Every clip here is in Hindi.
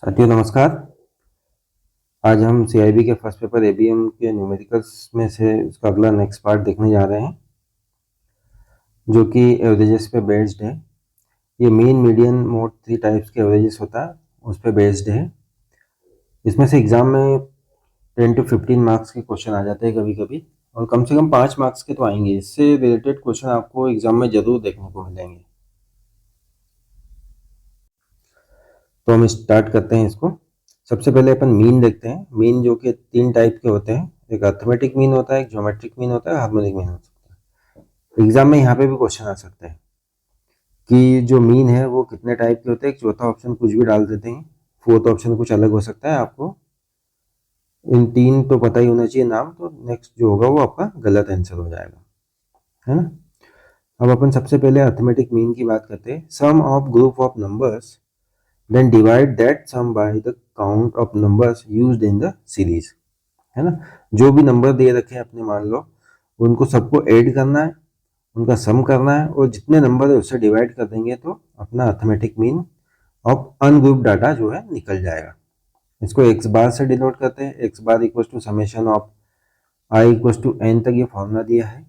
साथियों नमस्कार। आज हम सीआईबी के फर्स्ट पेपर एबीएम के न्यूमेरिकल्स में से उसका अगला नेक्स्ट पार्ट देखने जा रहे हैं, जो कि एवरेजेस पे बेस्ड है। ये मीन मीडियन मोड 3 टाइप्स के एवरेजेस होता है, उस पे बेस्ड है। इसमें से एग्जाम में 10 to 15 मार्क्स के क्वेश्चन आ जाते हैं कभी कभी, और कम से कम 5 मार्क्स के तो आएंगे। इससे रिलेटेड क्वेश्चन आपको एग्जाम में जरूर देखने को मिलेंगे। तो हम स्टार्ट करते हैं इसको। सबसे पहले अपन मीन देखते हैं। मीन जो कि 3 टाइप के होते हैं, एक अर्थमेटिक मीन होता है, एक ज्योमेट्रिक मीन होता है, हार्मोनिक मीन होता है। एग्जाम में यहाँ पे भी क्वेश्चन आ सकते हैं कि जो मीन है वो कितने टाइप के होते हैं। एक चौथा ऑप्शन कुछ भी डाल देते हैं, फोर्थ ऑप्शन कुछ अलग हो सकता है। आपको इन 3 तो पता ही होना चाहिए नाम, तो नेक्स्ट जो होगा वो आपका गलत आंसर हो जाएगा, है ना। अब अपन सबसे पहले अर्थमेटिक मीन की बात करते हैं। Sum of group of numbers then divide that sum by the count of numbers used in the series, है ना। जो भी नंबर दे रखे हैं अपने, मान लो उनको सबको ऐड करना है, उनका सम करना है, और जितने नंबर है उससे डिवाइड कर देंगे तो अपना arithmetic mean of ungroup data जो है निकल जाएगा। इसको एक्स बार से डिनोट करते हैं। X bar equal to summation of i equal to n तक ये फॉर्मूला दिया है,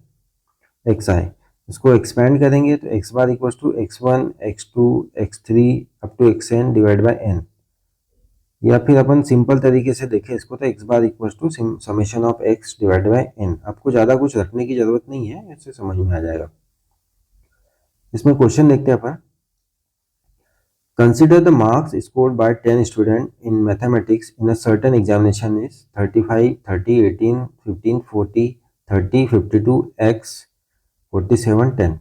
एक्स आई। इसको एक्सपेंड करेंगे तो x bar equal to x one x two x three up to x n divide by n. या फिर अपन सिंपल तरीके से देखें इसको तो x bar equal to summation of x divide by n. आपको ज़्यादा कुछ रखने की जरूरत नहीं है, इससे समझ में आ जाएगा। इसमें क्वेश्चन देखते हैं अपन। Consider the marks scored by 10 student in mathematics in a certain examination is 35, 30, 18, 15, 40, 30, 52, x, 47, 10।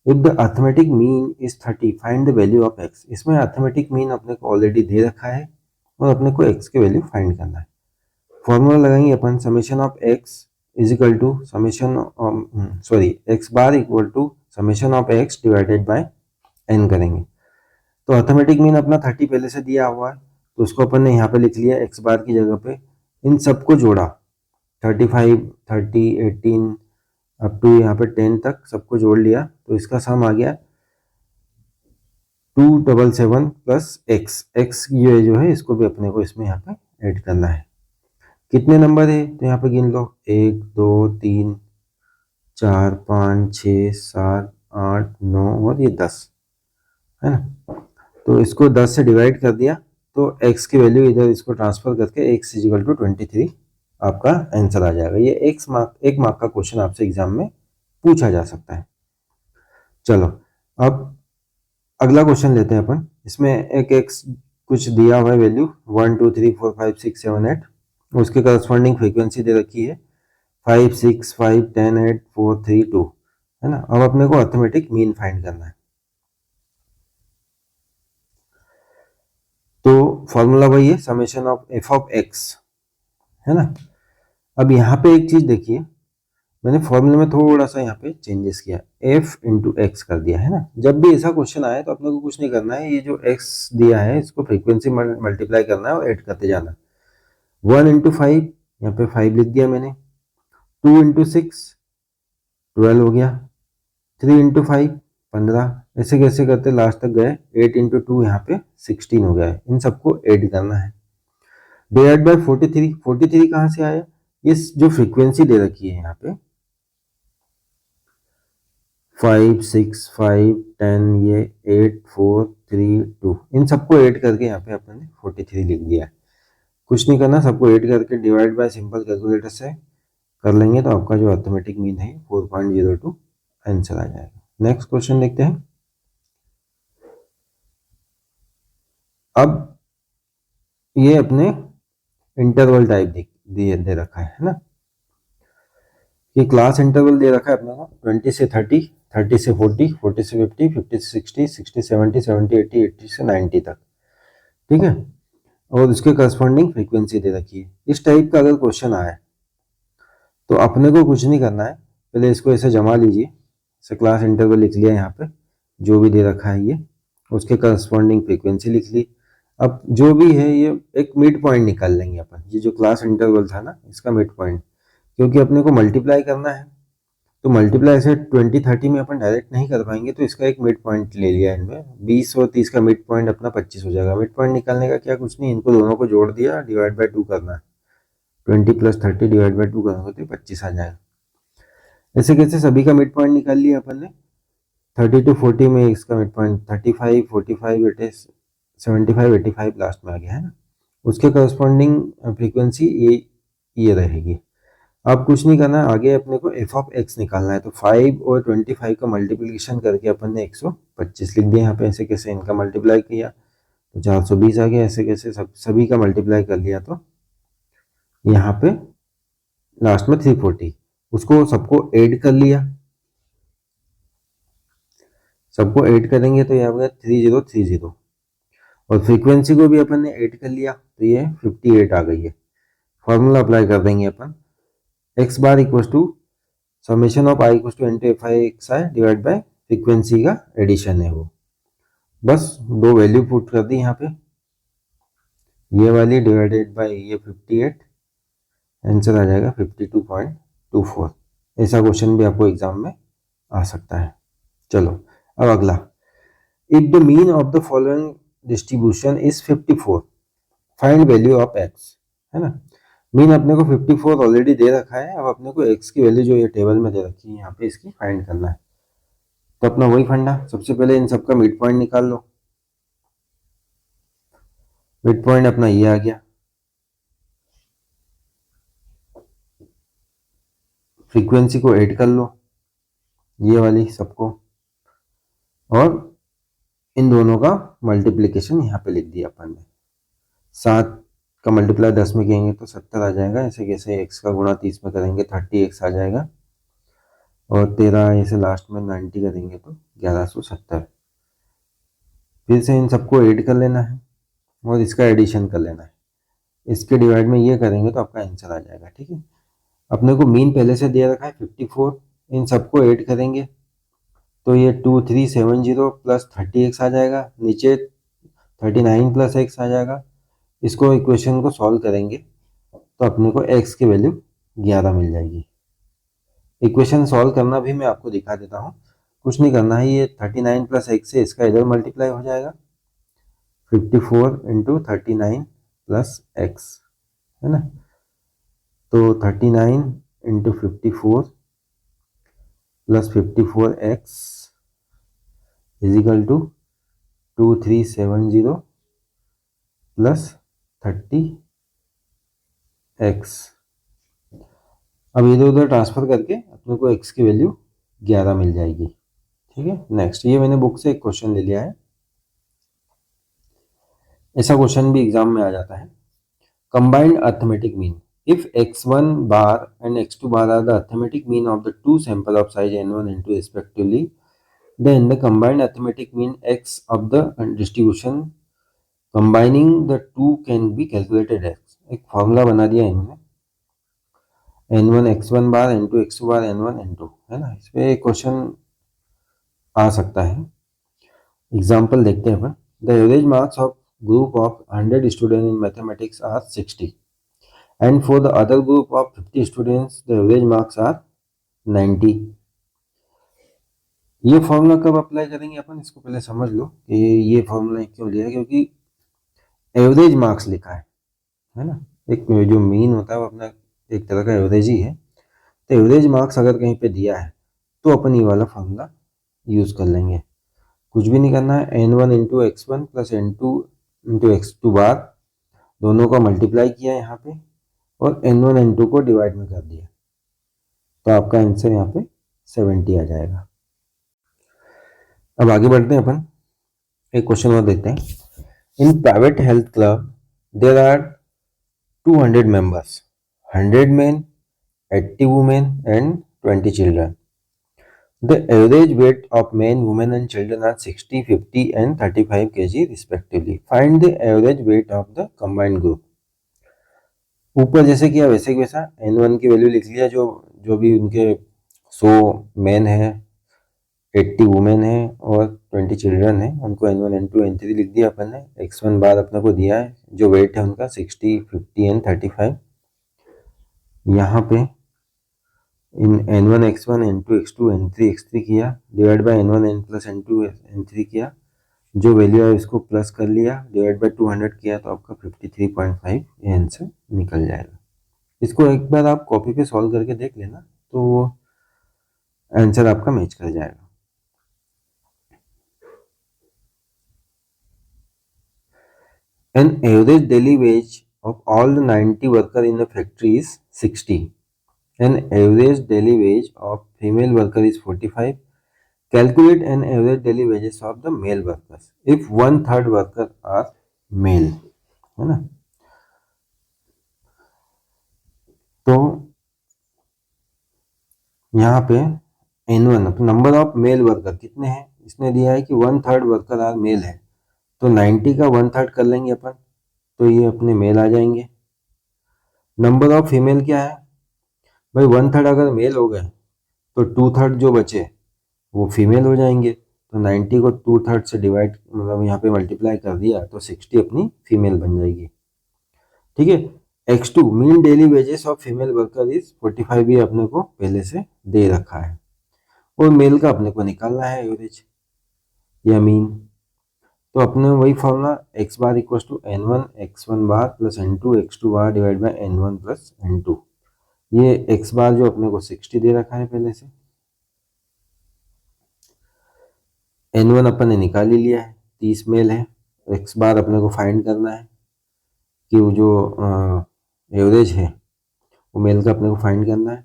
If the arithmetic mean is 30, find the value of x। इसमें अर्थमेटिक मीन अपने को ऑलरेडी दे रखा है और अपने को x के वैल्यू फाइंड करना है। फॉर्मूला लगाएंगे अपन, summation of x is equal to x bar equal to summation of x divided by n करेंगे। तो अर्थमेटिक मीन अपना 30 पहले से दिया हुआ है, तो उसको अपन ने यहाँ पे लिख लिया एक्स बार की जगह पे। इन सबको जोड़ा, 35, 30, 18 अप टू यहाँ पे 10 तक सबको जोड़ लिया, तो इसका सम आ गया 277 प्लस एक्स। एक्स ये जो है इसको भी अपने को इसमें यहाँ पे ऐड करना है। कितने नंबर है तो यहाँ पे गिन लो, 1 2 3 4 5 6 7 8 9 और ये 10, है ना। तो इसको 10 से डिवाइड कर दिया तो x की वैल्यू इधर इसको ट्रांसफर करके x इज इक्वल टू 23 आपका आंसर आ जाएगा। ये एक मार्क का क्वेश्चन आपसे एग्जाम में पूछा जा सकता है। चलो अब अगला क्वेश्चन लेते हैं अपन। इसमें एक x कुछ दिया हुआ है वैल्यू 1 2 3 4 5 6 7 8, उसके करस्पॉन्डिंग फ्रीक्वेंसी दे रखी है 5 6 5 10 8 4 3 2, है ना। अब अपने को अर्थमेटिक मीन फाइंड करना है। तो फॉर्मूला वही है, summation of F of x, है ना। अब यहाँ पे एक चीज देखिए, मैंने फॉर्मूले में थोड़ा सा यहाँ पे चेंजेस किया, f इंटू एक्स कर दिया, है ना। जब भी ऐसा क्वेश्चन आए तो अपने को कुछ नहीं करना है, ये जो x दिया है इसको फ्रीक्वेंसी मल्टीप्लाई करना है और ऐड करते जाना। 1 इंटू 5, यहाँ पे 5 लिख दिया मैंने। 2 इंटू 6 12 हो गया। 3 इंटू 5 15, ऐसे कैसे करते लास्ट तक गए। 8 इंटू 2 यहाँ पे 16 हो गया है। इन सबको ऐड करना है। डिवाइड बाय 43, 43 कहाँ से आया, इस जो फ्रीक्वेंसी दे रखी है यहाँ पे 5 6 5 10, ये 8 4 3 2, इन सबको ऐड करके यहाँ पे अपन ने 43 लिख दिया है। कुछ नहीं करना, सबको ऐड करके डिवाइड बाय सिंपल कैलकुलेटर से कर लेंगे तो आपका जो अर्थमेटिक मीन है 4.02 आंसर आ जाएगा। नेक्स्ट क्वेश्चन देखते हैं। अब ये अपने इंटरवल टाइप दे रखा है ना। ये क्लास इंटरवल दे रखा है अपने को 20 से 30, 30 से 40, 40 से 50, 50 से 60, 60 से 70, 70 80, 80 से 90 तक, ठीक है। और उसके करस्पॉन्डिंग फ्रीक्वेंसी दे रखी है। इस टाइप का अगर क्वेश्चन आए तो अपने को कुछ नहीं करना है, पहले इसको ऐसे जमा लीजिए। ऐसे क्लास इंटरवल लिख लिया यहाँ पे, जो भी दे रखा है ये, उसके करस्पॉन्डिंग फ्रीक्वेंसी लिख ली। अब जो भी है ये एक मिड पॉइंट निकाल लेंगे अपन। ये जो क्लास इंटरवल था ना, इसका मिड पॉइंट, क्योंकि अपने को मल्टीप्लाई करना है तो मल्टीप्लाई ऐसे 20-30 में अपन डायरेक्ट नहीं कर पाएंगे, तो इसका एक मिड पॉइंट ले लिया इनमें। 20 और 30 का मिड पॉइंट अपना 25 हो जाएगा। मिड पॉइंट निकालने का क्या, कुछ नहीं, इनको दोनों को जोड़ दिया, डिवाइड बाय 2 करना है। 20 + 30 डिवाइड बाय 2 करोगे तो 25 आ जाएगा। ऐसे कैसे सभी का मिड पॉइंट निकाल लिया अपन ने। 30 to 40 में इसका मिड पॉइंट 35, 45, 75, 85 लास्ट में आ गया है ना। उसके करस्पॉन्डिंग फ्रीक्वेंसी ये रहेगी। अब कुछ नहीं करना है, आगे अपने को एफ ऑफ एक्स निकालना है। तो 5 और 25 का मल्टीप्लिकेशन करके अपन ने 125 लिख दिया यहाँ पे। ऐसे कैसे इनका मल्टीप्लाई किया तो 420 आ गया। ऐसे कैसे सभी का मल्टीप्लाई कर लिया तो यहाँ पे लास्ट में 340, उसको सबको ऐड कर लिया। सबको ऐड करेंगे तो यहाँ पे 3030, और फ्रीक्वेंसी को भी अपन ने ऐड कर लिया तो ये 58 आ गई है। फॉर्मूला अप्लाई कर देंगे अपन, x bar equal to summation of i equal to n to f i x i divide by frequency का एडिशन है वो। बस दो वैल्यू पुट कर दी यहाँ पे, ये वाली डिवाइडेड बाय ये 58, आंसर आ जाएगा 52.24। ऐसा क्वेश्चन भी आपको एग्जाम में आ सकता है। चलो अब अगला, if the mean of the following distribution is 54, find value of x, है ना। मीन अपने को 54 ऑलरेडी दे रखा है, अब अपने को एक्स की वैल्यू जो ये टेबल में दे रखी है यहाँ पे इसकी फाइंड करना है। तो अपना वही फंडा, सबसे पहले इन सबका मिड पॉइंट निकाल लो। मिड पॉइंट अपना ये आ गया, फ्रीक्वेंसी को ऐड कर लो ये वाली सबको, और इन दोनों का मल्टीप्लिकेशन यहाँ पे लिख दिया अपन ने। 7 का मल्टीप्लाई 10 में करेंगे तो 70 आ जाएगा। ऐसे कैसे एक्स का गुणा 30 में करेंगे 30x आ जाएगा, और 13 ऐसे लास्ट में 90 करेंगे तो 1170। फिर से इन सबको ऐड कर लेना है और इसका एडिशन कर लेना है। इसके डिवाइड में ये करेंगे तो आपका आंसर आ जाएगा। ठीक है, अपने को मीन पहले से दे रखा है 54, इन सबको ऐड करेंगे तो ये 2370 प्लस 30x आ जाएगा, नीचे 39 प्लस x आ जाएगा। इसको इक्वेशन को सॉल्व करेंगे तो अपने को x की वैल्यू 11 मिल जाएगी। इक्वेशन सॉल्व करना भी मैं आपको दिखा देता हूँ, कुछ नहीं करना है। ये 39 प्लस x से इसका इधर मल्टीप्लाई हो जाएगा, 54 इंटू 39 प्लस x, है ना। तो 39 into 54 plus 54x is equal to 2370 plus 30x। अब इधर उधर ट्रांसफर करके अपने को x की वैल्यू 11 मिल जाएगी। ठीक है, नेक्स्ट, ये मैंने बुक से एक क्वेश्चन ले लिया है, ऐसा क्वेश्चन भी एग्जाम में आ जाता है। Combined arithmetic mean, if x1 bar and x2 bar are the arithmetic mean of the two sample of size n1 and n2 respectively, then the combined arithmetic mean x of the distribution combining the two can be calculated as, एक फॉर्मूला बना दिया इन्होंने, n1 x1 बार, n2 x2 बार, n1 n2, है ना। इस पे क्वेश्चन आ सकता है। एग्जाम्पल देखते हैं अपन, the average marks of group of 100 student in mathematics are 60 and for the other group of 50 students the average marks are 90। ये फॉर्मूला कब अप्लाई करेंगे अपन, इसको पहले समझ लो कि ये फॉर्मूला क्यों लिया है, क्योंकि एवरेज मार्क्स लिखा है ना। एक जो मीन होता है वो अपना एक तरह का एवरेज ही है। तो एवरेज मार्क्स अगर कहीं पे दिया है तो अपन ये वाला फॉर्मूला यूज कर लेंगे। कुछ भी नहीं करना है, n1 into x1 plus n2 into x2 बार, दोनों का मल्टीप्लाई किया यहाँ पे और n1 n2 को डिवाइड में कर दिया, तो आपका आंसर यहाँ पे 70 आ जाएगा। अब आगे बढ़ते हैं अपन, एक क्वेश्चन और देखते हैं। In private health club there are 200 members, 100 men, 80 women and 20 children. The average weight of men, women and children are 60, 50 and 35 kg respectively. Find the average weight of the combined group. ऊपर जैसे किया वैसे वैसा n1 की वैल्यू लिख लिया, जो भी उनके 100 मैन है, 80 वुमेन है और 20 चिल्ड्रन है, उनको n1 n2 n3 लिख दिया अपन ने। x1 बार अपने को दिया है, जो वेट है उनका 60, 50 एंड 35। यहाँ पे इन n1 x1 n2 x2 n3 x3 किया, divide by n1 n plus n2 n3 किया, जो वैल्यू है इसको प्लस कर लिया, डिवाइड बाय 200 किया, तो आपका 53.5 ये आंसर निकल जाएगा। इसको एक बार आप कॉपी पे सॉल्व करके देख लेना, तो वो आंसर आपका मैच कर जाएगा। An average daily wage of all the 90 workers in a factory is 60. An average daily wage of female worker is 45. Calculate an average daily wages of the male workers if 1/3 worker are male, है ना। तो यहाँ पे N1 तो नंबर ऑफ मेल वर्कर कितने हैं, इसने दिया है कि 1/3 वर्कर आर मेल है, तो 90 का 1/3 कर लेंगे अपन, तो ये अपने मेल आ जाएंगे। नंबर ऑफ फीमेल क्या है भाई, 1/3 अगर मेल हो गए तो 2/3 जो बचे वो फीमेल हो जाएंगे, तो 90 को 2/3 से डिवाइड मतलब यहाँ पे मल्टीप्लाई कर दिया तो 60 अपनी फीमेल बन जाएगी। ठीक है, x2 mean daily wages of female worker is 45, ये अपने को पहले से दे रखा है, और मेल का अपने को निकालना है एवरेज या मीन। तो अपने वही formula x bar equal to n1 x1 bar plus n2 x2 bar divide by n1 plus n2। ये एक्स बार जो अपने को 60 दे रखा है पहले से, n1 अपन ने निकाल ही लिया है, 30 मेल है, एक्स बार अपने को फाइंड करना है कि वो जो एवरेज है वो मेल का अपने को फाइंड करना है,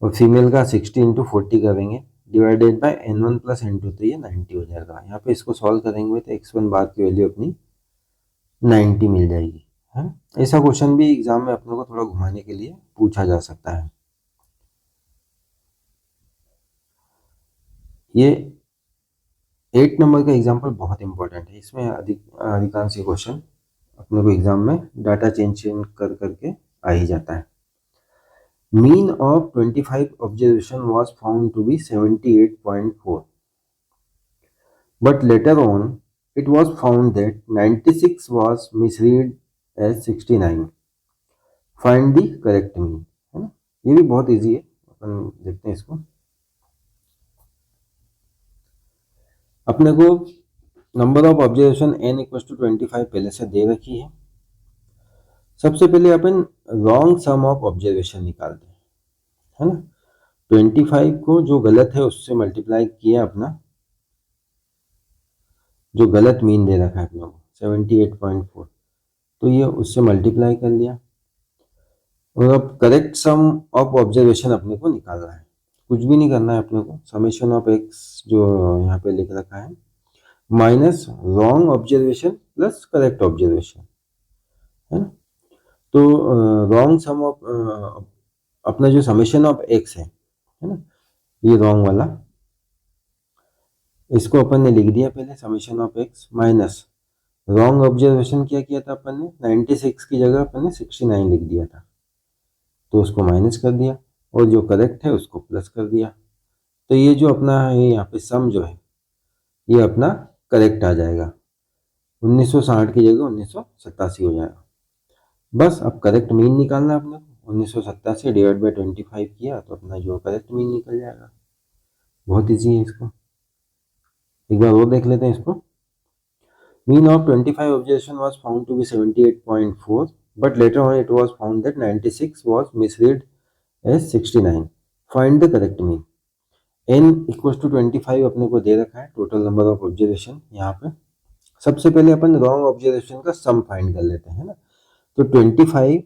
और फीमेल का 60 इंटू 40 करेंगे divided by n1 plus n2, तो ये 90 हो जाएगा। यहाँ पे इसको सॉल्व करेंगे तो x1 बार की वैल्यू अपनी 90 मिल जाएगी, है। ऐसा क्वेश्चन भी एग्जाम में अपने को थोड़ा घुमाने के लिए पूछा जा सकता है। ये 8 नंबर का एग्जाम्पल बहुत इंपॉर्टेंट है, इसमें अधिकांश क्वेश्चन अपने को एग्जाम में डाटा चेंज कर करके आ ही जाता है। Mean of 25 observation was found to be 78.4, but later on it was found that 96 was misread as 69. Find the correct mean, है ना। ये भी बहुत इजी है, अपन देखते हैं इसको। अपने को number of observation n equal to 25 पहले से दे रखी है। सबसे पहले अपन रॉन्ग सम ऑफ ऑब्जर्वेशन निकालते हैं, है ना। 25 को जो गलत है उससे मल्टीप्लाई किया अपना, जो गलत मीन दे रखा है अपने को 78.4, तो ये उससे मल्टीप्लाई कर लिया, और अब करेक्ट सम ऑफ ऑब्जर्वेशन अपने को निकालना है। कुछ भी नहीं करना है अपने को, समेशन ऑफ एक्स जो यहाँ पे लिख रखा है minus wrong observation plus correct observation, है ना। तो रॉन्ग सम ऑफ अपना जो समेशन ऑफ एक्स है ना, ये रॉन्ग वाला, इसको अपन ने लिख दिया पहले summation of x minus wrong observation क्या किया था अपन ने, 96 की जगह अपन ने 69 लिख दिया था, तो उसको माइनस कर दिया, और जो करेक्ट है उसको प्लस कर दिया। तो ये जो अपना है यहाँ पे सम जो है ये अपना करेक्ट आ जाएगा, 1960 की जगह 1987 हो जाएगा। बस अब करेक्ट मीन निकालना है अपने को, 1987 डिवाइड बाई 25 किया तो अपना जो करेक्ट मीन निकल जाएगा। बहुत ईजी है, इसको एक बार और देख लेते हैं इसको। Mean of 25 observation was found to be 78.4, but later on it was found that 96 was misread as 69। Find the correct mean. n equal to 25 अपने को दे रखा है, टोटल नंबर ऑफ ऑब्जर्वेशन। यहाँ पे सबसे पहले अपन रॉन्ग ऑब्जर्वेशन का सम फाइंड कर लेते हैं ना, तो 25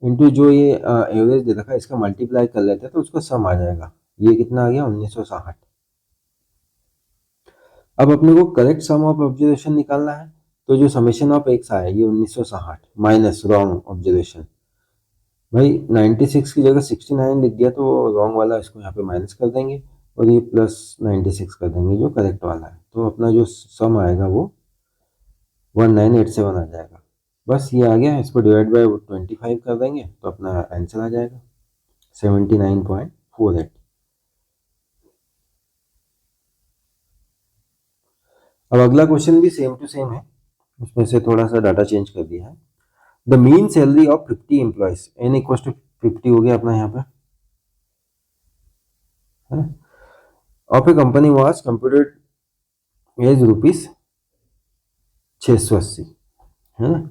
इंटू जो ये एवरेज दे रखा है इसका मल्टीप्लाई कर लेते हैं तो उसका सम आ जाएगा। ये कितना आ गया 1960। अब अपने को करेक्ट सम ऑफ ऑब्जर्वेशन निकालना है, तो जो समेशन ऑफ एक्स आया ये 1960 माइनस रॉन्ग ऑब्जर्वेशन, भाई 96 की जगह 69 लिख दिया तो रॉन्ग वाला इसको यहाँ पे माइनस कर देंगे और ये प्लस 96 कर देंगे जो करेक्ट वाला है, तो अपना जो सम आएगा वो 1987 आ जाएगा। बस ये आ गया, इसको डिवाइड बाय 25 कर देंगे तो अपना आंसर आ जाएगा 79.48। अब अगला क्वेश्चन भी सेम टू सेम है, उसमें से थोड़ा सा डाटा चेंज कर दिया है। The mean salary of 50 employees, n equal to 50 हो गया अपना यहाँ पे, है ना। Of a company was computed as rupees 680, है ना।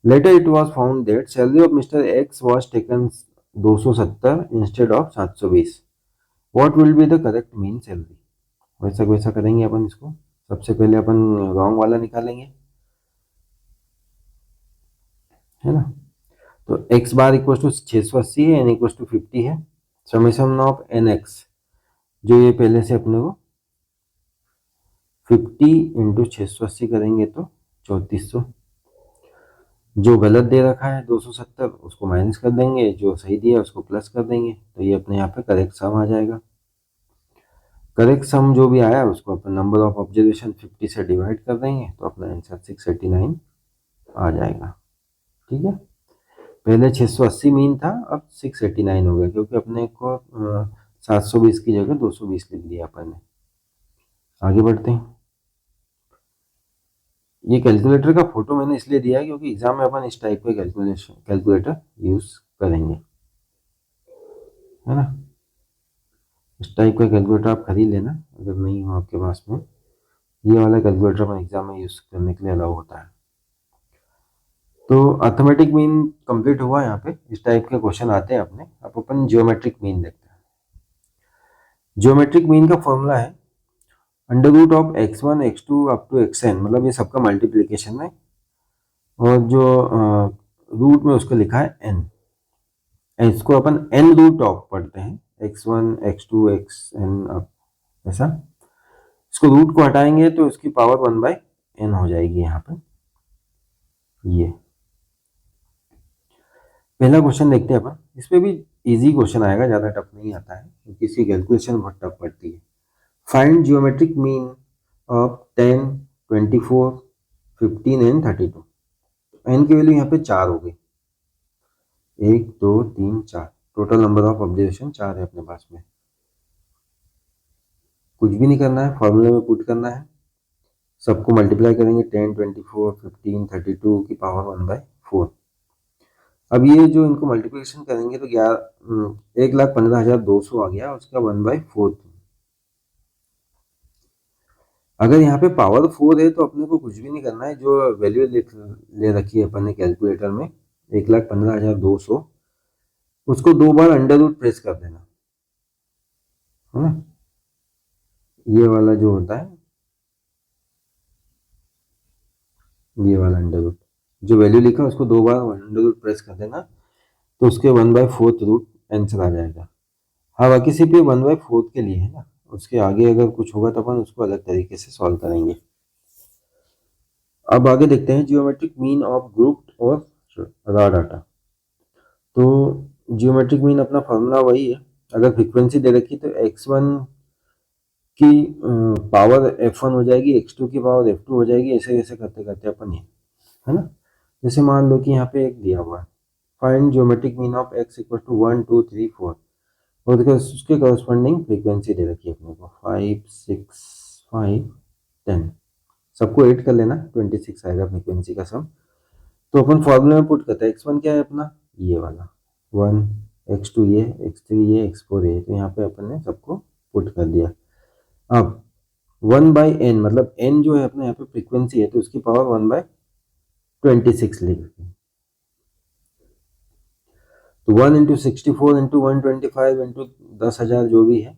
Later it was found that salary of mister x was taken 270 instead of 720। What will be the correct mean salary. वैसा वैसा करेंगे अपन इसको। सबसे पहले अपन रॉन्ग वाला निकालेंगे, है ना। तो एक्स बार इक्वल टू 680 है, एन इक्वल टू 50 है। समेशन ऑफ एन एक्स, जो ये पहले से अपने को 50 इंटू 680 करेंगे तो 3400। जो गलत दे रखा है 270 उसको माइनस कर देंगे, जो सही दिया है उसको प्लस कर देंगे, तो ये अपने यहाँ पे करेक्ट सम आ जाएगा। करेक्ट सम जो भी आया उसको अपन नंबर ऑफ ऑब्जर्वेशन 50 से डिवाइड कर देंगे तो अपना आंसर 689 आ जाएगा। ठीक है, पहले 680 मीन था, अब 689 हो गया, क्योंकि अपने को 720 की जगह 220 लिख दिया अपन ने। आगे बढ़ते हैं। ये कैलकुलेटर का फोटो मैंने इसलिए दिया है क्योंकि एग्जाम में अपन इस टाइप का कैलकुलेटर यूज करेंगे, है ना। इस टाइप का कैलकुलेटर आप खरीद लेना, अगर नहीं हो आपके पास में। ये वाला कैलकुलेटर अपन एग्जाम में यूज करने के लिए अलाउ होता है। तो अर्थमेटिक मीन कंप्लीट हुआ। यहाँ पे इस टाइप के क्वेश्चन आते हैं अपने। अब अपन जियोमेट्रिक मीन देखते हैं। जियोमेट्रिक मीन का फॉर्मूला है under root of x1 x2 up to xn, मतलब ये सबका मल्टीप्लीकेशन है, और जो रूट में उसको लिखा है n। इसको अपन n रूट ऑफ पढ़ते हैं, x1 x2 xn अप, ऐसा। इसको रूट को हटाएंगे तो इसकी पावर 1/n हो जाएगी। यहाँ पे ये पहला क्वेश्चन देखते हैं अपन। इसमें भी इजी क्वेश्चन आएगा, ज़्यादा टफ नहीं आता है क्योंकि इसकी कैलकुलेशन बहुत टफ पड़ती है। Find geometric mean of 10, 24, 15 and 32। N की वैल्यू यहाँ पे 4 हो गई, 1 2 3 4, टोटल नंबर ऑफ ऑब्जर्वेशन 4 है अपने पास में। कुछ भी नहीं करना है, फॉर्मूले में पुट करना है, सबको मल्टीप्लाई करेंगे 10, 24, 15, 32 की पावर 1/4। अब ये जो इनको मल्टीप्लिकेशन करेंगे तो 1,15,200 आ गया, उसका 1/4। अगर यहाँ पे पावर 4 है तो अपने को कुछ भी नहीं करना है, जो वैल्यू ले रखी है अपन ने कैलकुलेटर में 1,15,200, उसको 2 बार अंडर रूट प्रेस कर देना, है ना। ये वाला जो होता है, ये वाला अंडर रूट, जो वैल्यू लिखा है उसको 2 बार अंडर रूट प्रेस कर देना, तो उसके 1/4 रूट आंसर आ जाएगा। हाँ, बाकी सिर्फ ये 1/4 के लिए है ना, उसके आगे अगर कुछ होगा तो अपन उसको अलग तरीके से सॉल्व करेंगे। अब आगे देखते हैं जियोमेट्रिक मीन ऑफ ग्रुप और रॉ डाटा। तो जियोमेट्रिक मीन अपना फॉर्मूला वही है। अगर फ्रीक्वेंसी दे रखी तो x1 की पावर f1 हो जाएगी, x2 की पावर f2 हो जाएगी, ऐसे ऐसे करते करते अपन ये, है ना। जैसे मान लो कि यहाँ पे एक दिया हुआ है, find geometric mean of x equal to 1 2 3 4, और देखो उसके करस्पॉन्डिंग फ्रीक्वेंसी दे रखी है अपने को 5 6 5 10, सबको ऐड कर लेना, 26 आएगा फ्रीक्वेंसी का सम। तो अपन फॉर्मूले में पुट करते हैं, x1 क्या है अपना, ये वाला 1, x2 ये, x3 ये, x4 ये, तो यहाँ पे अपन ने सबको पुट कर दिया। अब 1/n, मतलब n जो है अपने यहाँ पे फ्रीक्वेंसी है, तो उसकी पावर 1/26 लिख दी। तो 1 इंटू 64 इंटू 125 इंटू 10,000 जो भी है,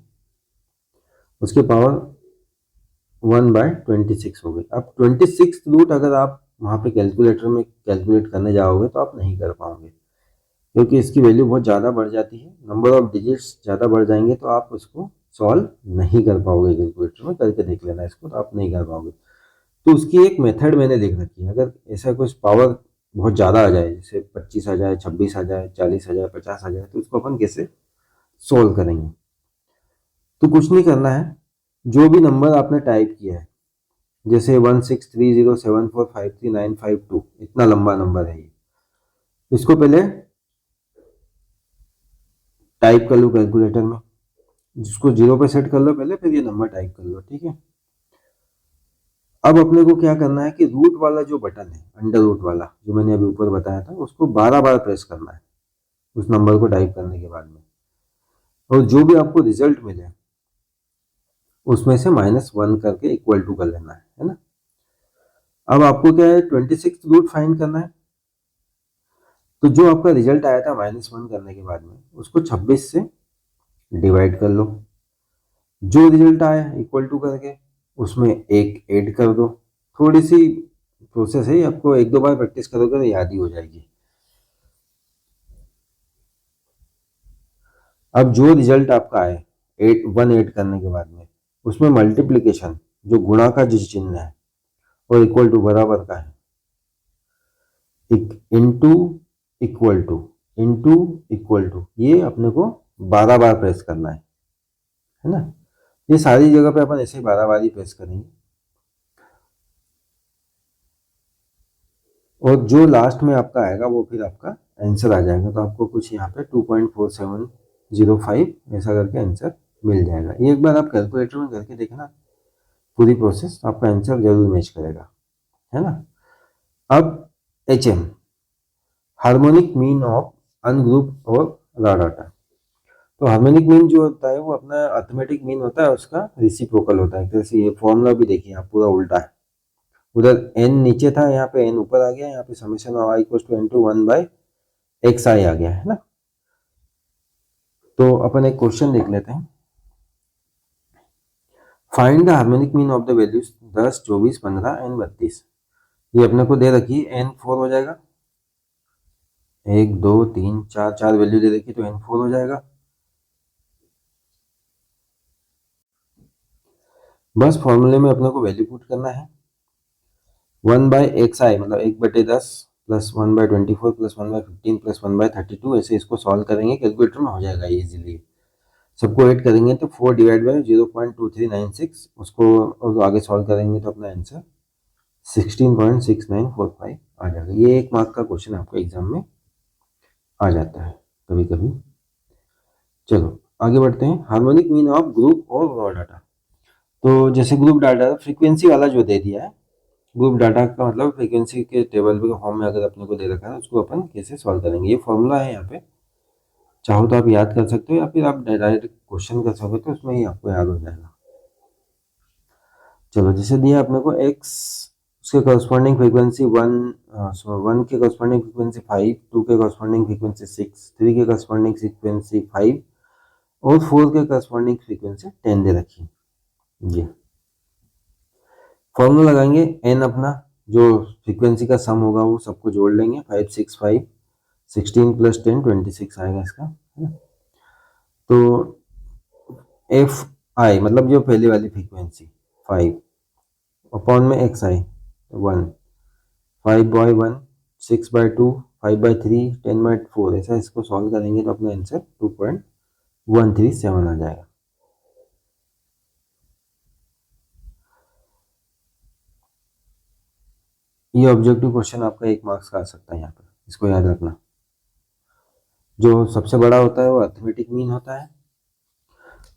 उसके पावर 1/26 हो गई। अब 26 रूट अगर आप वहाँ पे कैलकुलेटर में कैलकुलेट करने जाओगे तो आप नहीं कर पाओगे, क्योंकि इसकी वैल्यू बहुत ज़्यादा बढ़ जाती है, नंबर ऑफ डिजिट्स ज़्यादा बढ़ जाएंगे, तो आप उसको सॉल्व नहीं कर पाओगे। कैलकुलेटर में करके देख लेना इसको, तो आप नहीं कर पाओगे। तो उसकी एक मेथड मैंने लिख रखी है। अगर ऐसा कुछ पावर बहुत ज़्यादा आ जाए, जैसे 25 आ जाए, 26 आ जाए, 40 आ जाए, 50 आ जाए, तो उसको अपन कैसे सोल्व करेंगे। तो कुछ नहीं करना है, जो भी नंबर आपने टाइप किया है, जैसे 1630745395 इतना लंबा नंबर है ये, इसको पहले टाइप कर लो कैलकुलेटर में, जिसको 0 पे सेट कर लो पहले, फिर ये नंबर टाइप कर लो, ठीक है। अब अपने को क्या करना है कि रूट वाला जो बटन है, अंडर रूट वाला जो मैंने अभी ऊपर बताया था, उसको 12 बार प्रेस करना है उस नंबर को टाइप करने के बाद में, और जो भी आपको रिजल्ट मिले उसमें से -1 करके इक्वल टू कर लेना है ना। अब आपको क्या है 26 रूट फाइंड करना है। तो जो आपका रिजल्ट आया था -1 करने के बाद में उसको 26 से डिवाइड कर लो। जो रिजल्ट आया इक्वल टू करके उसमें एक ऐड कर दो। थोड़ी सी प्रोसेस है, आपको एक दो बार प्रैक्टिस करोगे तो याद ही हो जाएगी। अब जो रिजल्ट आपका आए 1 ऐड करने के बाद में उसमें मल्टीप्लिकेशन जो गुणा का जो चिन्ह है और इक्वल टू बराबर का है, into equal to into equal to, ये अपने को 12 बार प्रेस करना है ना। ये सारी जगह पे अपन ऐसे 12 बार ही प्रेस करेंगे और जो लास्ट में आपका आएगा वो फिर आपका आंसर आ जाएगा। तो आपको कुछ यहाँ पे 2.4705 ऐसा करके आंसर मिल जाएगा। ये एक बार आप कैलकुलेटर में करके देखना, पूरी प्रोसेस आपका आंसर जरूर मैच करेगा, है ना। अब HM harmonic mean of ungroup और रॉ डाटा। तो हार्मोनिक मीन जो होता है वो अपना अर्थमेटिक मीन होता है, उसका रेसिप्रोकल होता है। जैसे ये फॉर्मूला भी देखिए आप, पूरा उल्टा है। उधर n नीचे था, यहाँ पे n ऊपर आ गया, यहाँ पे summation of i equals to n to 1/xi आ गया है ना। तो अपन एक क्वेश्चन देख लेते हैं। Find the harmonic mean of the values 10, 24, 15 and 32। ये अपने को दे रखी है, n4 हो जाएगा। 1 2 3 4 4 वैल्यू दे रखी, तो n4 हो जाएगा। बस फॉर्मूले में अपने को वैल्यू पुट करना है। 1/xi मतलब 1/10 प्लस 1/24 प्लस 1/15 प्लस 1/32, ऐसे इसको सॉल्व करेंगे। कैलकुलेटर में हो जाएगा इजीली। सबको ऐड करेंगे तो 4 डिवाइड बाई 0.2396, उसको और आगे सॉल्व करेंगे तो अपना आंसर 16.6945 आ जाएगा। ये 1 मार्क का क्वेश्चन आपको एग्जाम में आ जाता है कभी कभी। चलो आगे बढ़ते हैं। हार्मोनिक मीन ऑफ ग्रुप और रॉ डाटा। तो जैसे ग्रुप डाटा फ्रीक्वेंसी वाला जो दे दिया है, ग्रुप डाटा का मतलब फ्रीक्वेंसी के टेबल के फॉर्म में अगर अपने को दे रखा है, उसको अपन कैसे सॉल्व करेंगे। ये फॉर्मूला है, यहाँ पे चाहो तो आप याद कर सकते हो या फिर आप डायरेक्ट क्वेश्चन कर सकते हो, तो उसमें ही आपको याद हो जाएगा। चलो जैसे दिया अपने को x, उसके कॉरस्पॉन्डिंग फ्रीक्वेंसी 1 के कॉरस्पॉन्डिंग फ्रीक्वेंसी 5, 2 के कॉरस्पॉन्डिंग फ्रीक्वेंसी 6, 3 के कॉरस्पॉन्डिंग फ्रीक्वेंसी 5 और 4 के कॉरस्पॉन्डिंग फ्रीक्वेंसी 10 दे रखी। ये फॉर्मूला लगाएंगे, n अपना जो फ्रीक्वेंसी का सम होगा वो सबको जोड़ लेंगे। 5 6 5 16 प्लस 10 26 आएगा इसका, है ना। तो एफ आई मतलब जो पहले वाली फ्रीक्वेंसी 5 अपॉन में एक्स आई 1, 5/1 6/2 5/3 10/4, ऐसा इसको सॉल्व करेंगे तो अपना आंसर 2.137 आ जाएगा। ये ऑब्जेक्टिव क्वेश्चन आपका 1 मार्क्स का आ सकता है यहाँ पर, इसको याद रखना। जो सबसे बड़ा होता है वो अर्थमेटिक मीन होता है,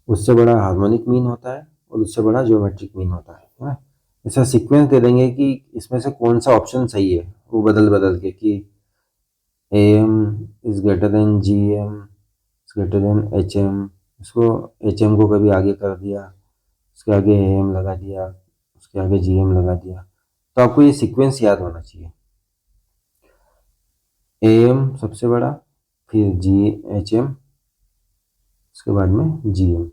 उससे बड़ा हार्मोनिक मीन होता है और उससे बड़ा ज्योमेट्रिक मीन होता है ना। ऐसा सीक्वेंस दे देंगे कि इसमें से कौन सा ऑप्शन सही है, वो बदल बदल के कि AM is greater than GM is greater than HM, इसको HM को कभी आगे कर दिया, उसके आगे AM लगा दिया, उसके आगे GM लगा दिया। तो आपको ये सीक्वेंस याद होना चाहिए। AM सबसे बड़ा, फिर HM, उसके बाद में GM,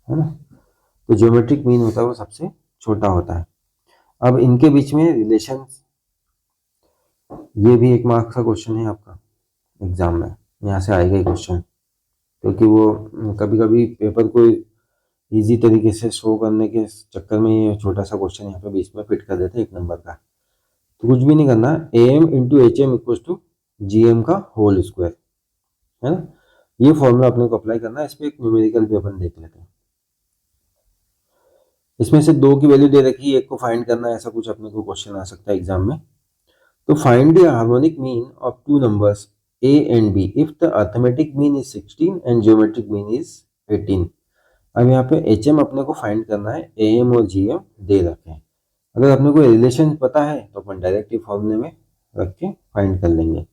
है ना। तो ज्योमेट्रिक मीन होता है वो सबसे छोटा होता है। अब इनके बीच में रिलेशन, ये भी 1 मार्क्स का क्वेश्चन है आपका एग्जाम में, यहाँ से आएगा ही क्वेश्चन, क्योंकि वो कभी कभी पेपर को इजी तरीके से शो करने के चक्कर में ये छोटा सा क्वेश्चन यहाँ पे बीच में फिट कर देते हैं 1 नंबर का। तो कुछ भी नहीं करना, AM into HM equal to GM का होल स्क्वायर, है ना। ये फॉर्मूला अपने को अप्लाई करना है। इस पर एक न्यूमेरिकल भी अपन देख लेते हैं। इसमें से 2 की वैल्यू दे रखी है, 1 को फाइंड करना है, ऐसा कुछ अपने को क्वेश्चन आ सकता है एग्जाम में। तो find the harmonic mean of 2 numbers A and B if the arithmetic mean is 16 and geometric mean is 18। अब यहाँ पे HM अपने को फाइंड करना है, AM और GM दे रखे हैं। अगर अपने को रिलेशन पता है तो अपन डायरेक्ट फॉर्मूले में रख के फाइंड कर लेंगे।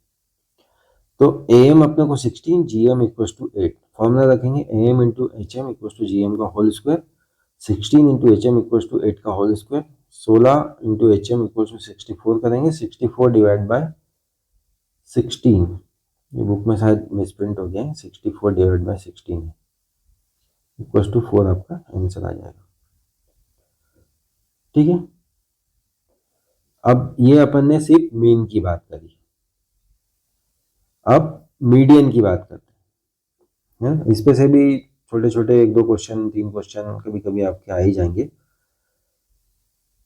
तो AM अपने को 16, GM इक्वल टू 8, फॉर्मूला रखेंगे AM into HM equal to GM का whole square. 16 into H M equals to 8 का whole square, 16 into H M equals to 64 करेंगे, 64 डिवाइड बाय 16, ये बुक में शायद मिसप्रिंट हो गया है, 64 डिवाइड बाय 16 है, इक्वल्स टू 4 आपका आंसर आ जाएगा। ठीक है, अब ये अपन ने सिर्फ मीन की बात करी, अब मीडियन की बात करते हैं। इस पे से भी छोटे छोटे 1-2 क्वेश्चन, 3 क्वेश्चन कभी कभी आपके आ ही जाएंगे।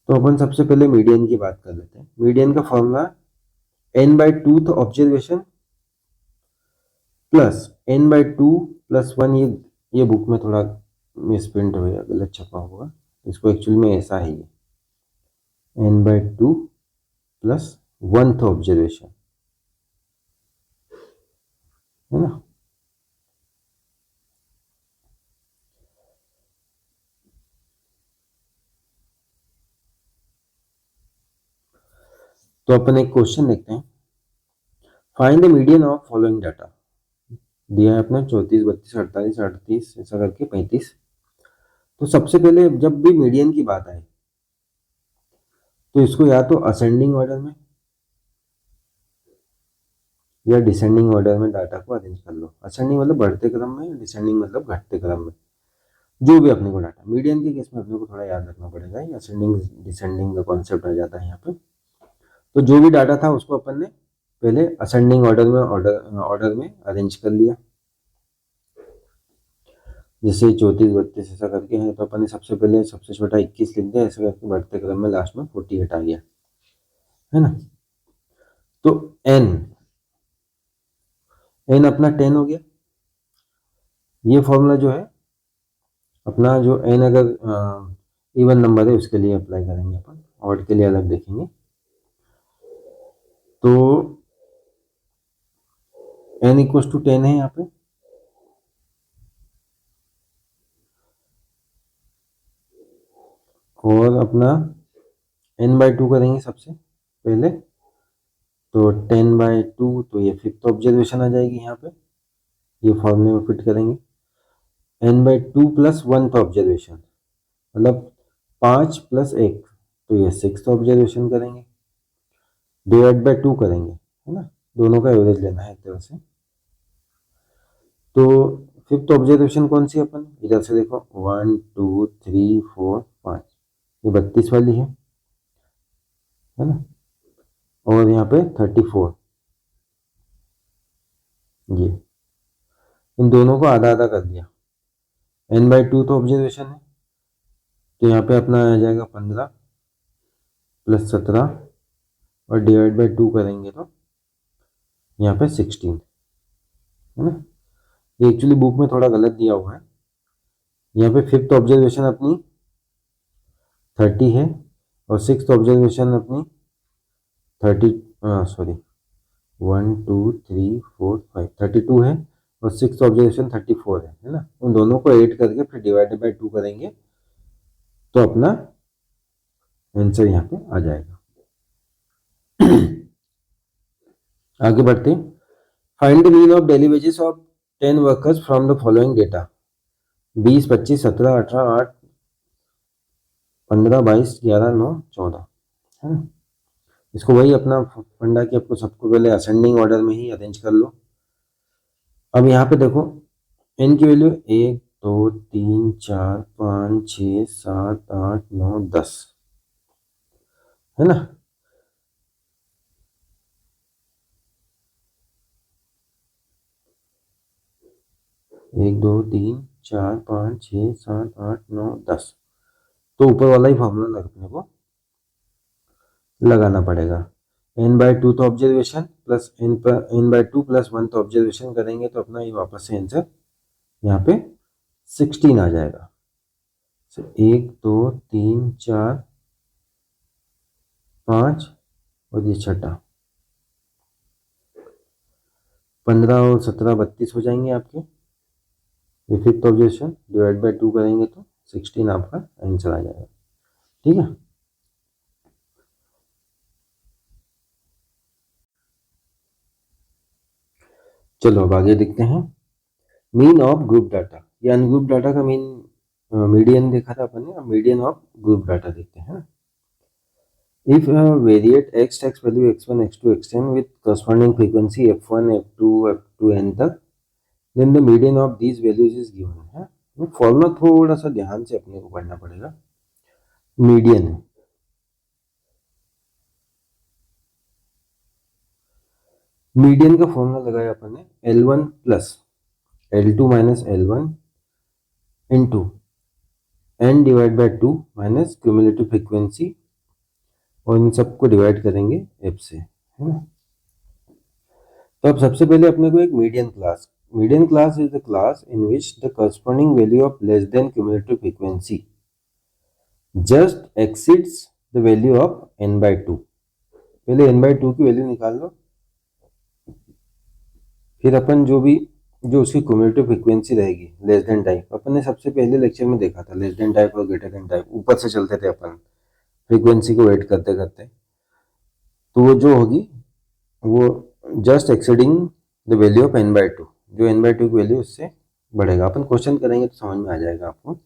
तो अपन सबसे पहले मीडियन की बात कर लेते हैं। मीडियन का formula n/2 observation plus n/2 + 1, ये बुक में थोड़ा मिसप्रिंट हो गया, गलत छपा होगा, इसको एक्चुअली में ऐसा ही है, n/2 + 1th ऑब्जर्वेशन, है ना। तो अपन एक क्वेश्चन देखते हैं, find the median of following data. दिया है अपना 34, 32, 48, 38 ऐसा करके 35। तो सबसे पहले जब भी मीडियन की बात आए तो इसको या तो असेंडिंग ऑर्डर में या डिसेंडिंग ऑर्डर में डाटा को अरेंज कर लो। असेंडिंग मतलब बढ़ते क्रम में, डिसेंडिंग मतलब घटते क्रम में, जो भी अपने को डाटा। मीडियन के केस में अपने को थोड़ा याद रखना पड़ेगा, ये असेंडिंग डिसेंडिंग का कॉन्सेप्ट आ जाता है यहाँ पे। तो जो भी डाटा था उसको अपन ने पहले असेंडिंग ऑर्डर में अरेंज कर लिया। जैसे 34, 32 ऐसा करके है, तो अपन ने सबसे पहले सबसे छोटा 21 लिख दिया, ऐसा करके बढ़ते क्रम में लास्ट में 48 आ गया, है ना। तो n अपना 10 हो गया। ये फॉर्मूला जो है अपना, जो n अगर इवन नंबर है उसके लिए अप्लाई करेंगे अपन, ऑड के लिए अलग देखेंगे। तो n इक्वल्स टू 10 है यहाँ पे, और अपना n/2 करेंगे सबसे पहले, तो 10/2, तो ये 5th ऑब्जर्वेशन आ जाएगी यहाँ पे, ये फॉर्मूले में फिट करेंगे। n/2 + 1th ऑब्जर्वेशन मतलब 5 + 1, तो ये 6th ऑब्जर्वेशन करेंगे, डिवाइड बाय 2 करेंगे, है ना, दोनों का एवरेज लेना है एक तरह से। तो 5th ऑब्जर्वेशन कौन सी अपन, इधर से देखो 1 2 3 4 5, ये 32 वाली है ना, और यहाँ पे 34, ये इन दोनों को आधा आधा कर दिया। n/2 तो ऑब्जर्वेशन है, तो यहाँ पे अपना आ जाएगा 15 + 17, और डिवाइड बाय 2 करेंगे तो यहाँ पे 16, है ना। ये एक्चुअली बुक में थोड़ा गलत दिया हुआ है, यहाँ पे 5th ऑब्जर्वेशन अपनी 30 है, और 6th ऑब्जर्वेशन अपनी 30, सॉरी 1 2 3 4 5 32 है, और 6th ऑब्जर्वेशन 34 है ना। उन दोनों को ऐड करके फिर डिवाइडेड बाय 2 करेंगे तो अपना आंसर यहाँ पे आ जाएगा। आगे बढ़ते हैं। Find the mean of daily wages of 10 workers from the following data. 20, 25, 17, 18, 8, 15, 22, 11, 9, 14, है ना। इसको वही अपना फंडा कि आपको सबको पहले असेंडिंग ऑर्डर में ही अरेंज कर लो। अब यहाँ पे देखो n की वैल्यू 1 2 3 4 5 6 7 8 9 10, है ना। 1 2 3 4 5 6 7 8 9 10, तो ऊपर वाला ही फॉर्मूला अपने को लगाना पड़ेगा। n/2 तो ऑब्जर्वेशन प्लस n/2 + 1 तो ऑब्जर्वेशन करेंगे तो अपना ये वापस से आंसर यहाँ पे 16 आ जाएगा। 1 2 3 4 5, और ये छठा 15 और 17 32 हो जाएंगे आपके। ये 5th ऑब्जर्वेशन डिवाइड बाय 2 करेंगे तो 16 आपका आंसर आ जाएगा। ठीक है, चलो अब आगे देखते हैं। मीन ऑफ ग्रुप डाटा, ये अनग्रुप डाटा का मीन मीडियन देखा था अपन ने, अब मीडियन ऑफ ग्रुप डाटा देखते हैं ना। If variate x value x1, x2, xn with corresponding frequency f1, f2, f2n तक, then the median of these values is given है। वो फॉर्मूला थोड़ा सा ध्यान से अपने को पढ़ना पड़ेगा। मीडियन है, मीडियन का फॉर्मूला लगाया अपन ने L1 plus L2 minus L1 into n divide by 2 minus cumulative frequency, और इन सबको डिवाइड करेंगे f से, है ना। तो अब सबसे पहले अपने को एक median class is the class in which the corresponding value of less than cumulative frequency just exceeds the value of n/2। पहले n/2 की वैल्यू निकाल लो, फिर अपन जो उसकी क्यूमुलेटिव फ्रीक्वेंसी रहेगी लेस देन टाइप, अपन ने सबसे पहले लेक्चर में देखा था लेस देन टाइप और ग्रेटर देन टाइप, ऊपर से चलते थे अपन फ्रीक्वेंसी को वेट करते करते, तो वो जो होगी वो just exceeding the value of n/2, जो n/2 की वैल्यू उससे बढ़ेगा। अपन क्वेश्चन करेंगे तो समझ में आ जाएगा आपको।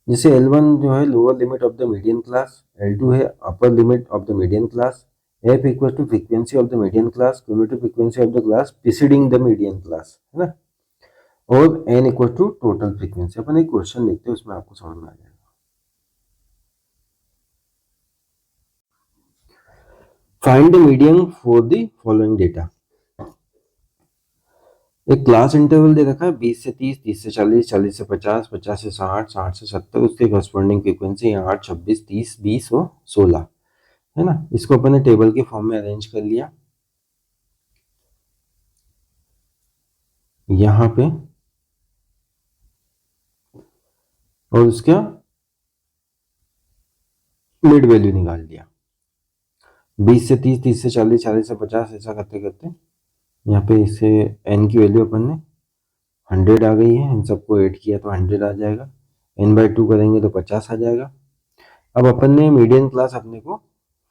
जैसे L1 जो है lower limit of the median class, L2 है upper limit of the median class, f equal to frequency of the median class, cumulative frequency of the class preceding the median class, है ना, और n equal to total frequency. अपन एक क्वेश्चन देखते हैं, उसमें आपको समझ में आ जाएगा। Find the median for the following data. एक क्लास इंटरवल दे रखा है 20 से 30, 30 से 40, 40 से 50, 50 से 60, 60 से 70, उसके कॉरस्पॉन्डिंग फ्रीक्वेंसी 8, 26, 30, 20 और 16, है ना। इसको अपन ने टेबल के फॉर्म में अरेंज कर लिया यहाँ पे, और उसका मिड वैल्यू निकाल दिया 20 से 30, 30 से 40, 40 से 50, ऐसा करते करते यहाँ पे इसे n की वैल्यू अपन ने 100 आ गई है, इन सबको ऐड किया तो 100 आ जाएगा, n/2 करेंगे तो 50 आ जाएगा। अब अपन ने मीडियन क्लास अपने को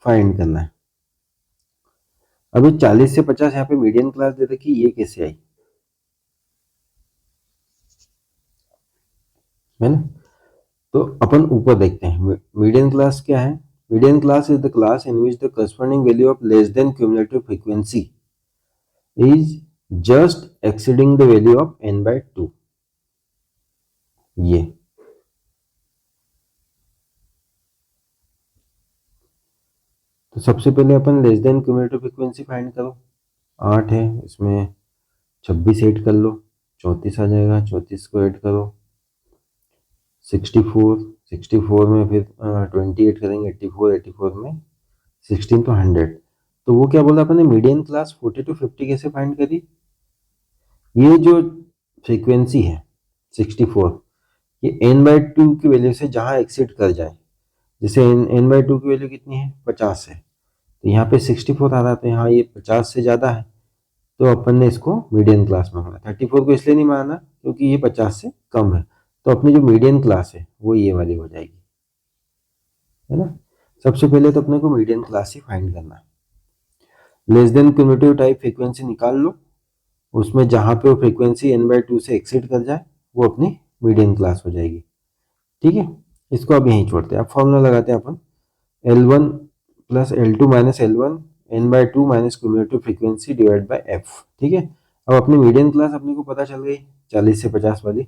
फाइंड करना है। अभी 40 से 50 यहाँ पे मीडियन क्लास दे रखी, ये कैसे आई, है ना। तो अपन ऊपर देखते हैं मीडियन क्लास क्या है। Median class is the class in which the corresponding value of less than cumulative frequency is just exceeding the value of n/2। ये तो सबसे पहले अपन less than cumulative frequency find करो। 8 है, इसमें 26 ऐड कर लो, 34 आ जाएगा, 34 को ऐड करो, 64, 64 में फिर 28 करेंगे, 84, 84 में 16 तो 100। तो वो क्या बोला अपन ने, मीडियन क्लास 40 to 50 कैसे फाइंड करी। ये जो फ्रीक्वेंसी है 64, ये n/2 की वैल्यू से जहाँ एक्सीड कर जाए, जैसे n/2 की वैल्यू कितनी है 50 है, तो यहाँ पे 64 आ रहा है, तो यहाँ ये 50 से ज़्यादा है, तो अपन ने इसको मीडियन क्लास में माना। 34 को इसलिए नहीं माना क्योंकि ये 50 से कम है, तो अपनी जो मीडियन क्लास है वो ये वाली हो जाएगी, है ना। सबसे पहले तो अपने को मीडियन क्लास ही फाइंड करना है। Less than cumulative type frequency निकाल लो, उसमें जहाँ पे वो फ्रीक्वेंसी n/2 से एक्सीड कर जाए वो अपनी मीडियन क्लास हो जाएगी, ठीक है। इसको अब यहीं छोड़ते हैं। अब फॉर्मूला लगाते हैं अपन, L1 plus L2 minus L1 n/2 minus cumulative frequency divide by f, ठीक है। अब अपनी मीडियन क्लास अपने को पता चल गई 40 से 50 वाली,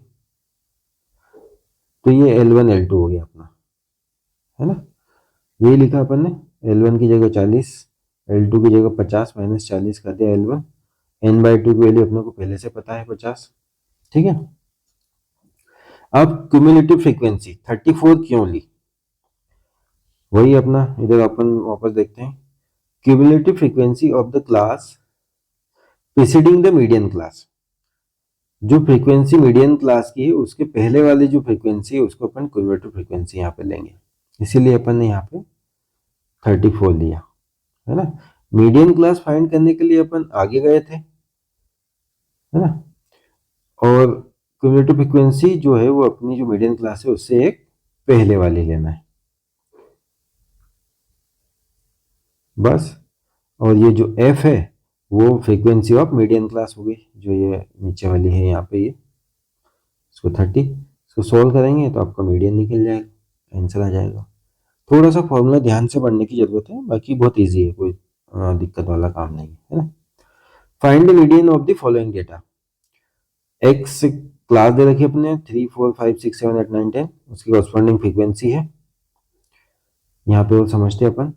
तो ये L1 L2 हो गया अपना, है ना। यही लिखा अपन ने, L1 की जगह 40, L2 की जगह 50 माइनस 40 कर दिया L1, n/2 की वैल्यू अपने को पहले से पता है 50, ठीक है। अब क्यूमुलेटिव फ्रीक्वेंसी 34 क्यों ली, वही अपना इधर अपन वापस देखते हैं। Cumulative frequency of the class preceding the median class, जो फ्रीक्वेंसी मीडियन क्लास की है उसके पहले वाली जो फ्रीक्वेंसी है उसको अपन क्यूमुलेटिव फ्रीक्वेंसी यहाँ पे लेंगे, इसीलिए अपन ने यहाँ पे 34 लिया, है ना। मीडियन क्लास फाइंड करने के लिए अपन आगे गए थे, है ना, और क्यूमुलेटिव फ्रीक्वेंसी जो है वो अपनी जो मीडियन क्लास है उससे एक पहले वाली लेना है बस। और ये जो f है वो फ्रीक्वेंसी ऑफ मीडियन क्लास हो गई, जो ये नीचे वाली है यहाँ पे, ये इसको 30, इसको सोल्व करेंगे तो आपका मीडियन निकल जाएगा, आंसर आ जाएगा। थोड़ा सा फॉर्मूला ध्यान से पढ़ने की जरूरत है, बाकी बहुत ईजी है, कोई दिक्कत वाला काम नहीं है ना। Find the median of the following data. X class दे रखी है अपने 3 4 5 6 7 8 9 10, उसकी कॉरस्पॉन्डिंग फ्रीक्वेंसी है। यहाँ पे वो समझते हैं अपन,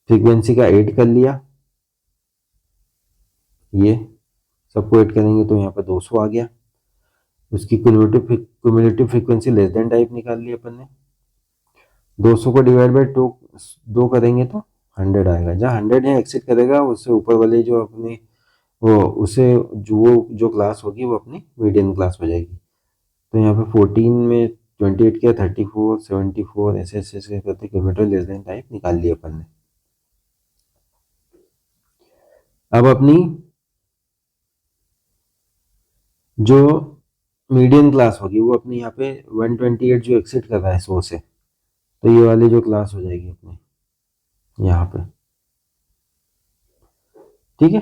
फ्रीक्वेंसी का 8 कर लिया, ये सबको 8 करेंगे तो यहाँ पे 200 आ गया। उसकी cumulative frequency less than type निकाल ली अपन ने। 200 को डिवाइड बाई 2 करेंगे तो 100 आएगा। जहाँ 100 यहाँ एक्सिट करेगा उससे ऊपर वाले जो अपनी वो उसे जो क्लास होगी वो अपनी मीडियन क्लास हो जाएगी। तो यहाँ पे 14 में 28 किया, 34 74 ऐसे ऐसे ऐसे करते किलोमीटर लेस देन टाइप निकाल लिया अपन ने। अब अपनी जो मीडियन क्लास होगी वो अपनी यहाँ पे 128 जो एक्सिट कर रहा है 100 से, तो ये वाली जो क्लास हो जाएगी अपनी यहाँ पे, ठीक है,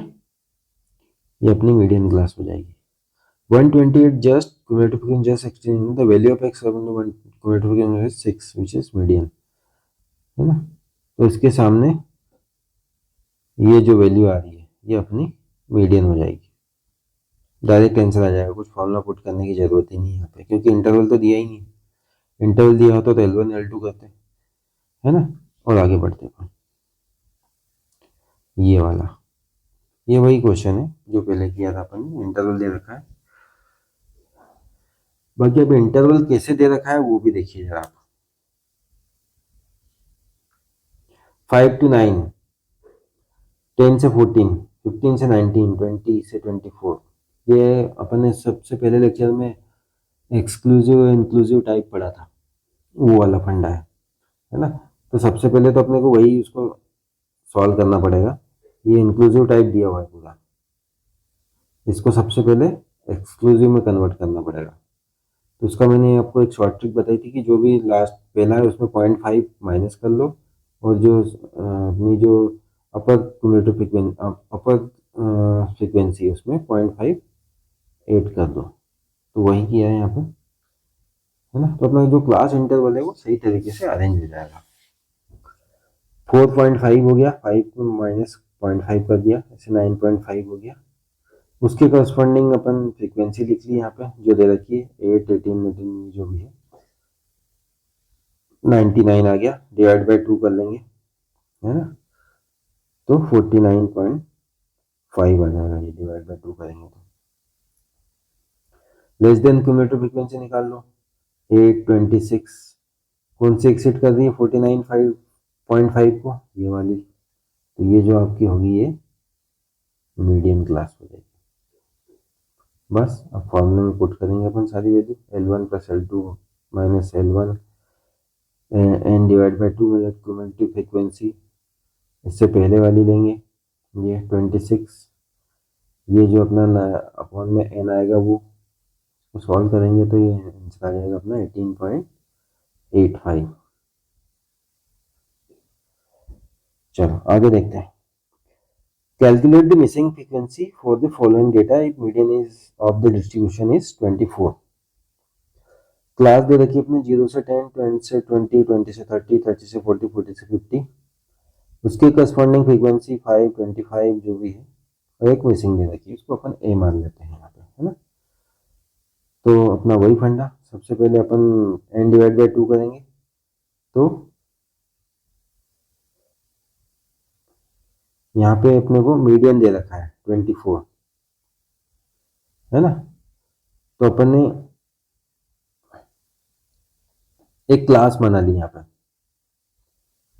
ये अपनी मीडियन क्लास हो जाएगी। 128 just cumulative frequency just extending the value of x upon the one cumulative frequency is 6 which is median, है ना। तो इसके सामने ये जो वैल्यू आ रही है ये अपनी मीडियन हो जाएगी, डायरेक्ट आंसर आ जाएगा, कुछ फॉर्मूला पुट करने की जरूरत ही नहीं है यहाँ पे, क्योंकि इंटरवल तो दिया ही नहीं। इंटरवल दिया होता तो L1 L2 करते, है ना, और आगे बढ़ते अपन। ये वाला, ये वही क्वेश्चन है जो पहले किया था अपन ने, इंटरवल दे रखा है। बाकी अब इंटरवल कैसे दे रखा है वो भी देखिए जरा आप। 5 to 9, 10 से 14, 15 से 19, 20 से 24, ये अपन ने सबसे पहले लेक्चर में एक्सक्लूसिव इंक्लूसिव टाइप पढ़ा था, वो वाला फंडा है ना। तो सबसे पहले तो अपने को वही उसको सॉल्व करना पड़ेगा। ये इंक्लूसिव टाइप दिया हुआ है पूरा, इसको सबसे पहले एक्सक्लूसिव में कन्वर्ट करना पड़ेगा। तो उसका मैंने आपको एक शॉर्ट ट्रिक बताई थी कि जो भी लास्ट पहला है उसमें 0.5 माइनस कर लो, और जो अपनी जो अपर क्यूमुलेटिव फ्रीक्वेंसी उसमें 0.5 ऐड कर दो। तो वही किया है यहाँ पे, है ना। तो अपना जो क्लास इंटरवल है वो सही तरीके से अरेंज हो जाएगा। 4.5 हो गया, 5 माइनस 0.5 कर दिया, ऐसे 9.5 हो गया। उसके करस्पॉन्डिंग अपन फ्रीक्वेंसी लिख ली यहाँ पे जो दे रखी है, 8 18 18 जो भी है, 99 आ गया, डिवाइड बाई 2 कर लेंगे, है ना, तो 49.5 आ जाएगा, ये डिवाइड बाई 2 करेंगे तो। लेस देन क्यूमुलेटिव फ्रीक्वेंसी निकाल लो, 826 कौन सी एक्सिट कर रही है 49.5 को, ये वाली। तो ये जो आपकी होगी ये मीडियम क्लास हो जाएगी। बस अब फॉर्मूले में पुट करेंगे अपन सारी value, L1 plus L2 minus L1 n divide by 2 मतलब क्यूमुलेटिव फ्रीक्वेंसी, इससे पहले वाली लेंगे ये 26, ये जो अपना अपॉन में n आएगा वो सॉल्व करेंगे तो ये आंसर आ जाएगा अपना 18.85। चलो आगे देखते हैं। Calculate the missing frequency for the following data if median is of the distribution is 24। Class दे रखी है अपने 0 से 10, 10 से 20, 20 से 30, 30 से 40, 40 से 50, उसकी करस्पॉन्डिंग फ्रीक्वेंसी 5, 25 जो भी है, और एक मिसिंग दे रखी है, उसको अपन ए मान लेते हैं यहाँ पे, है ना। तो अपना वही फंडा, सबसे पहले अपन n डिवाइड बाई 2 करेंगे तो यहाँ पे अपने को मीडियन दे रखा है 24, है ना। तो अपन ने एक क्लास बना ली यहाँ पे,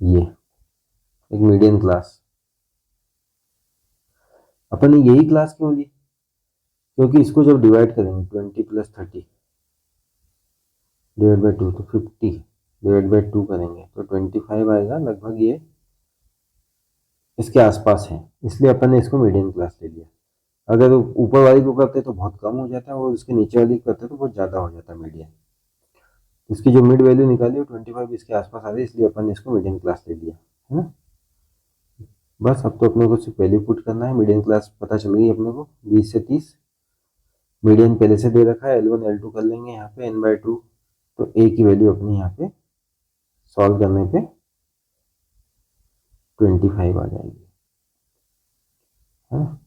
ये एक मीडियन क्लास। अपन ने यही क्लास क्यों ली, क्योंकि इसको जब डिवाइड करेंगे 20 प्लस 30 डिवाइड बाई 2 तो 50 डिवाइड बाई 2 करेंगे तो 25 आएगा लगभग, ये इसके आसपास है, इसलिए अपन ने इसको मीडियम क्लास ले लिया। अगर ऊपर वाली को करते तो बहुत कम हो जाता है, और उसके नीचे वाली को करते तो बहुत ज़्यादा हो जाता है मीडियम। इसकी जो मिड वैल्यू निकाली वो 25 इसके आसपास आ रही है, इसलिए अपन ने इसको मीडियम क्लास ले लिया, है ना। बस अब तो अपने को सिर्फ वैल्यू पुट करना है, मीडियम क्लास पता चल गई अपने को 20 से 30, मीडियन पहले से दे रखा है, L1 L2 कर लेंगे यहाँ पे n/2, तो a की वैल्यू अपनी यहाँ पे सॉल्व करने पे 25 आ जाएगी, है ना।